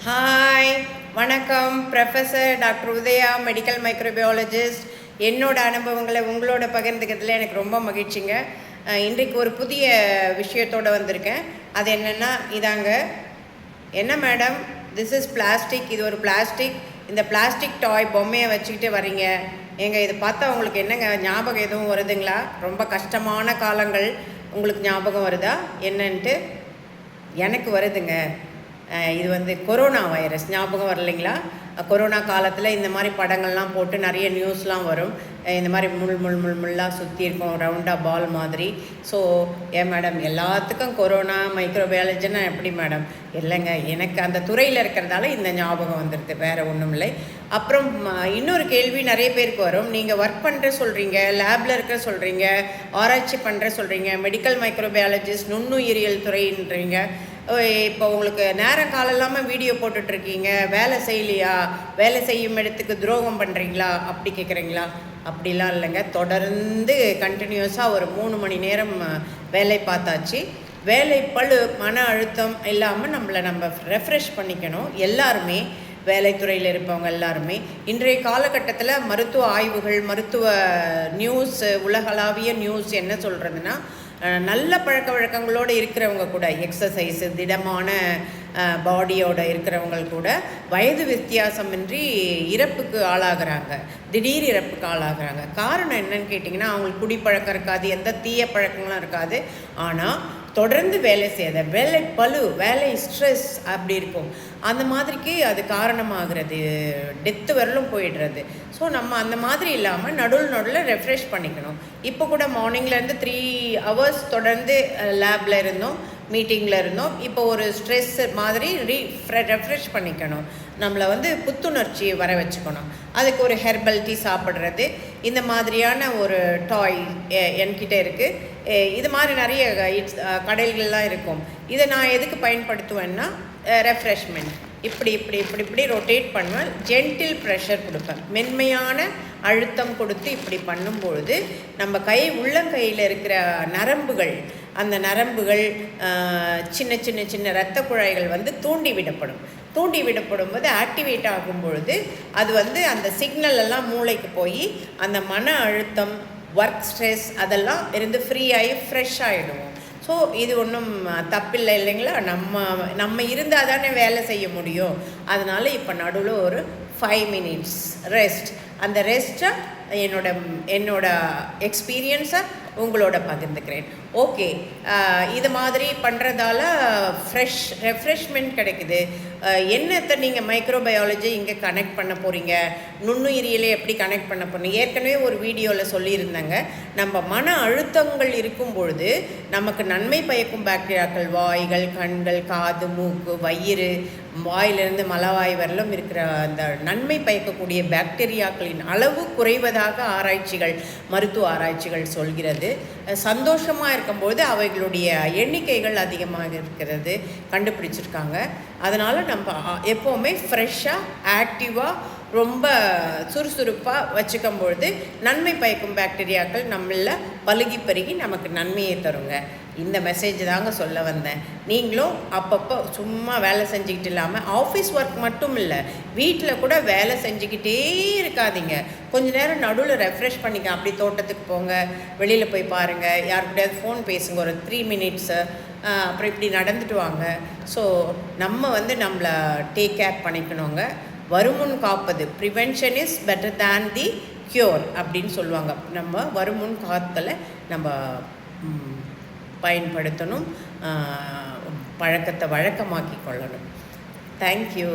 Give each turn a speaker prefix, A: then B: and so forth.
A: Hi, வணக்கம். Professor doctor Udaya, medical microbiologist. என்னோட அனுபவங்களை உங்களோட பகிர்ந்துக்கிறதுல எனக்கு ரொம்ப மகிழ்ச்சிங்க. இன்றைக்கு ஒரு புதிய விஷயத்தோடு வந்திருக்கேன். அது என்னென்னா இதாங்க. என்ன மேடம், திஸ் இஸ் பிளாஸ்டிக், இது ஒரு பிளாஸ்டிக், இந்த பிளாஸ்டிக் டாய் பொம்மையை வச்சுக்கிட்டு வரீங்க. இதை பார்த்தா உங்களுக்கு என்னங்க ஞாபகம் எதுவும் வருதுங்களா? ரொம்ப கஷ்டமான காலங்கள் உங்களுக்கு ஞாபகம் வருதா என்னன்ட்டு? எனக்கு வருதுங்க. இது கொரோனா வைரஸ் ஞாபகம் வரலைங்களா? கொரோனா காலத்தில் இந்த மாதிரி படங்கள்லாம் போட்டு நிறைய நியூஸ்லாம் வரும். இந்த மாதிரி முள்ளாக சுற்றி இருக்கும், ரவுண்டாக பால் மாதிரி. ஸோ ஏன் மேடம் எல்லாத்துக்கும் கொரோனா மைக்ரோபயாலஜின்னா எப்படி மேடம்? இல்லைங்க, எனக்கு அந்த துறையில் இருக்கிறதால இந்த ஞாபகம் வந்துடுது, வேறு ஒன்றும் இல்லை. அப்புறம் இன்னொரு கேள்வி நிறைய பேருக்கு வரும். நீங்கள் ஒர்க் பண்ணுற சொல்கிறீங்க, லேபில் இருக்க சொல்கிறீங்க, ஆராய்ச்சி பண்ணுற சொல்கிறீங்க, மெடிக்கல் மைக்ரோபயாலஜிஸ்ட், நுண்ணுயிரியல் துறைன்றீங்க. இப்போ உங்களுக்கு நேரம் காலம் இல்லாமல் வீடியோ போட்டுட்ருக்கீங்க, வேலை செய்யலையா, வேலை செய்யும் இடத்துக்கு துரோகம் பண்ணுறீங்களா அப்படி கேட்குறீங்களா? அப்படிலாம் இல்லைங்க. தொடர்ந்து கண்டினியூஸாக ஒரு 3 மணி நேரம் வேலை பார்த்தாச்சு. வேலை பளு, மன அழுத்தம் இல்லாமல் நம்ம ரெஃப்ரெஷ் பண்ணிக்கணும். எல்லாருமே வேலைத்துறையில் இருப்பவங்க எல்லாருமே இன்றைய காலகட்டத்தில் மருத்துவ ஆய்வுகள், மருத்துவ நியூஸ், உலகளாவிய நியூஸ் என்ன சொல்கிறதுன்னா, நல்ல பழக்க வழக்கங்களோடு இருக்கிறவங்க கூட, எக்ஸசைஸு, திடமான பாடியோடு இருக்கிறவங்க கூட வயது வித்தியாசமின்றி இறப்புக்கு ஆளாகிறாங்க, திடீர் இறப்புக்கு ஆளாகிறாங்க. காரணம் என்னன்னு கேட்டிங்கன்னா, அவங்களுக்கு குடிப்பழக்கம் இருக்காது, எந்த தீய பழக்கங்களும் இருக்காது. ஆனால் தொடர்ந்து வேலை செய்யாத, வேலை பளு, வேலை ஸ்ட்ரெஸ் அப்படி இருக்கும். அந்த மாதிரிக்கு அது காரணமாகிறது, டெத்து வரலும் போயிடுறது. ஸோ நம்ம அந்த மாதிரி இல்லாமல் நடுவில் ரெஃப்ரெஷ் பண்ணிக்கணும். இப்போ கூட மார்னிங்லேருந்து 3 hours தொடர்ந்து லேபில் இருந்தோம், மீட்டிங்கில் இருந்தோம். இப்போ ஒரு ஸ்ட்ரெஸ் மாதிரி ரெஃப்ரெஷ் பண்ணிக்கணும். நம்மளை புத்துணர்ச்சி வர வச்சுக்கணும். அதுக்கு ஒரு ஹெர்பல் டீ சாப்பிட்றது, இந்த மாதிரியான ஒரு டாய் என்கிட்ட இருக்குது. இது மாதிரி நிறைய கடைகள்லாம் இருக்கும். இதை நான் எதுக்கு பயன்படுத்துவேன்னா, ரெஃப்ரெஷ்மெண்ட். இப்படி ரொட்டேட் பண்ணுவேன். ஜென்டில் ப்ரெஷர் கொடுப்பேன், மென்மையான அழுத்தம் கொடுத்து இப்படி பண்ணும்பொழுது நம்ம உள்ளங்கையில் இருக்கிற நரம்புகள், அந்த நரம்புகள் சின்ன இரத்த குழாய்கள் தூண்டி விடப்படும் போது ஆக்டிவேட் ஆகும் பொழுது அது அந்த சிக்னல் எல்லாம் மூளைக்கு போய் அந்த மன அழுத்தம், ஒர்க் ஸ்ட்ரெஸ் அதெல்லாம் இருந்து ஃப்ரீ ஆகி ஃப்ரெஷ் ஆகிடுவோம். ஸோ இது ஒன்றும் தப்பில்லை இல்லைங்களா? நம்ம இருந்தால் தானே வேலை செய்ய முடியும். அதனால் இப்போ நடுவில் ஒரு 5 minutes ரெஸ்ட். அந்த ரெஸ்ட்டை என்னோட எக்ஸ்பீரியன்ஸை உங்களோட பகிர்ந்துக்கிறேன். ஓகே, இது மாதிரி பண்ணுறதால ரெஃப்ரெஷ்மெண்ட் கிடைக்குது. என்னத்தை நீங்கள் மைக்ரோபயாலஜி இங்கே கனெக்ட் பண்ண போகிறீங்க, நுண்ணுயிரியலை எப்படி கனெக்ட் பண்ண போகிறீங்க? ஏற்கனவே ஒரு வீடியோவில் சொல்லியிருந்தாங்க. நம்ம மன அழுத்தங்கள் இருக்கும் பொழுது நமக்கு நன்மை பயக்கும் பாக்டீரியாக்கள், வாய்கள், கண்கள், காது, மூக்கு, வயிறு, வாயிலிருந்து மலவாய் வரலும் இருக்கிற அந்த நன்மை பயக்கக்கூடிய பாக்டீரியாக்களின் அளவு குறைவதாக மருத்துவ ஆராய்ச்சிகள் சொல்கிறது. சந்தோஷமாக இருக்கும்போது அவைகளுடைய எண்ணிக்கைகள் அதிகமாக இருக்கிறது கண்டுபிடிச்சிருக்காங்க. அதனால் நம்ம எப்போவுமே ஃப்ரெஷ்ஷாக, ஆக்டிவாக, ரொம்ப சுறுசுறுப்பாக வச்சுக்கும் பொழுது நன்மை பயக்கும் பாக்டீரியாக்கள் நம்மளில் பலுகி பெருகி நமக்கு நன்மையை தருங்க. இந்த மெசேஜ் தாங்க சொல்ல வந்தேன். நீங்களும் அப்பப்போ சும்மா வேலை செஞ்சுக்கிட்டு இல்லாமல், ஆஃபீஸ் ஒர்க் மட்டும் இல்லை, வீட்டில் கூட வேலை செஞ்சுக்கிட்டே இருக்காதீங்க. கொஞ்சம் நேரம் நடுவில் ரெஃப்ரெஷ் பண்ணிக்க. அப்படி தோட்டத்துக்கு போங்க, வெளியில் போய் பாருங்கள், யாருக்கிட்டையாவது ஃபோன் பேசுங்க ஒரு 3 minutes. அப்புறம் இப்படி நடந்துட்டு வாங்க. ஸோ நம்மளை டேக் கேர் பண்ணிக்கணுங்க. வருமுன் காப்பது, prevention is better than the cure அப்படின்னு சொல்லுவாங்க. நம்ம வருமுன் காத்தலை நம்ம பயன்படுத்தணும், பழக்கத்தை வழக்கமாக்கி கொள்ளணும். தேங்க்யூ.